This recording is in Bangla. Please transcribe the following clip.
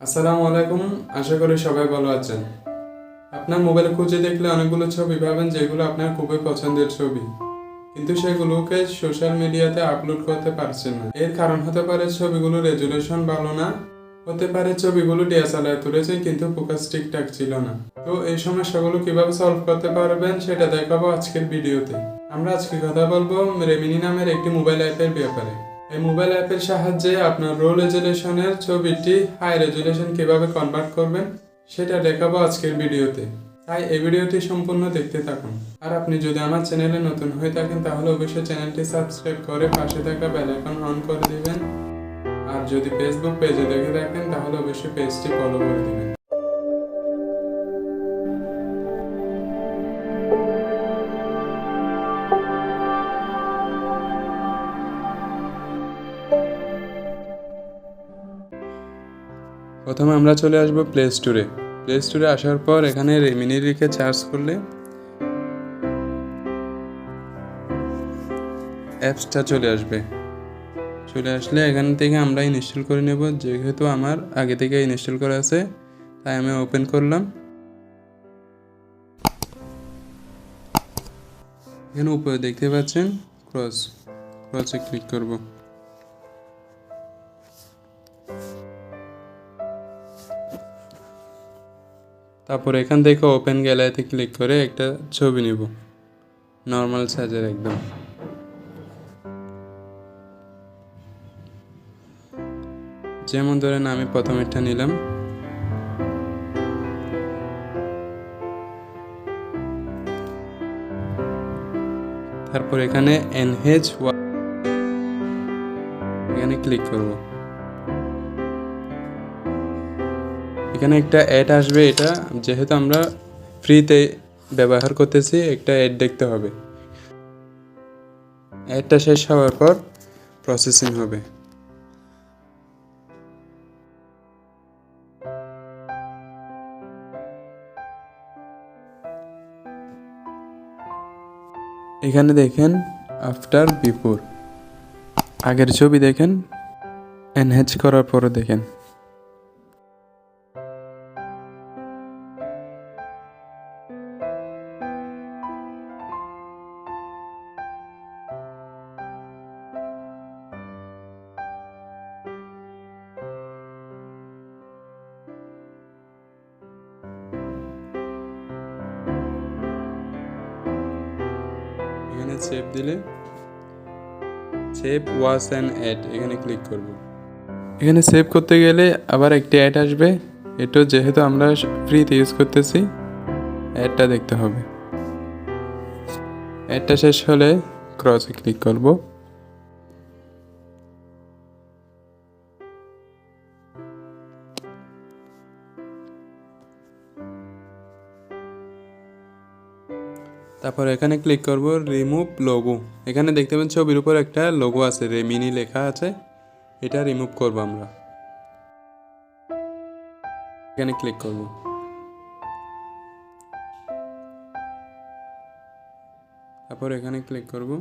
আসসালামু আলাইকুম। আশা করি সবাই ভালো আছেন। আপনার মোবাইলে খুঁজে দেখলে অনেকগুলো ছবি পাবেন যেগুলো আপনার খুবই পছন্দের ছবি, কিন্তু সেগুলোকে সোশ্যাল মিডিয়াতে আপলোড করতে পারছেন না। এর কারণ হতে পারে ছবিগুলোর রেজুলেশন ভালো না, হতে পারে ছবিগুলো ডিএসএলআর তুলেছে কিন্তু ফোকাস ঠিকঠাক ছিল না। তো এই সমস্যাগুলো কিভাবে সলভ করতে পারবেন সেটা দেখাবো আজকের ভিডিওতে। আমরা আজকে কথা বলবো রেমিনি নামের একটি মোবাইল অ্যাপের ব্যাপারে। এই মোবাইল অ্যাপের সাহায্যে আপনার লো রেজুলেশনের ছবিটি হাই রেজুলেশন কিভাবে কনভার্ট করবেন সেটা দেখাবো আজকের ভিডিওতে। তাই এই ভিডিওটি সম্পূর্ণ দেখতে থাকুন। আর আপনি যদি আমার চ্যানেলে নতুন হয়ে থাকেন তাহলে অবশ্যই চ্যানেলটি সাবস্ক্রাইব করে পাশে থাকা বেল আইকন অন করে দিবেন। আর যদি ফেসবুক পেজে দেখে থাকেন তাহলে অবশ্যই পেজটি ফলো করে দিবেন। প্রথমে আমরা চলে আসবো প্লে স্টোরে আসার পর এখানে রেমিনি লিখে সার্চ করলে অ্যাপসটা চলে আসলে এখান থেকে আমরা ইনস্টল করে নেব। যেহেতু আমার আগে থেকে ইনস্টল করা আছে তাই আমি ওপেন করলাম। এখানে উপরে দেখতে পাচ্ছেন ক্রসে ক্লিক করব। তারপর এখান থেকে ওপেন গ্যালারিতে ক্লিক করে একটা ছবি নিব, নর্মাল সাইজের একদম। যেমন ধরেন আমি প্রথমেরটা নিলাম। তারপর এখানে এখানে ক্লিক করব। এখানে একটা অ্যাড আসবে, এটা যেহেতু আমরা ফ্রিতে ব্যবহার করতেছি একটা অ্যাড দেখতে হবে। অ্যাডটা শেষ হওয়ার পর প্রসেসিং হবে। এখানে দেখেন আফটার বিফোর, আগের ছবি দেখেন, এনহ্যান্স করার পরে দেখেন। এখানে সেভ দিলে সেভ ওয়াচ অ্যান্ড অ্যাড এখানে ক্লিক করব। এখানে সেভ করতে গেলে আবার একটি অ্যাড আসবে। এটা যেহেতু আমরা ফ্রিতে ইউজ করতেছি অ্যাডটা দেখতে হবে। অ্যাডটা শেষ হলে ক্রসে ক্লিক করব। তারপর এখানে ক্লিক করব রিমুভ লোগো। এখানে দেখতে পাবেন ছবির উপর একটা লোগো আছে, রেমিনি লেখা আছে, এটা রিমুভ করব আমরা। এখানে ক্লিক করব। তারপর এখানে ক্লিক করব।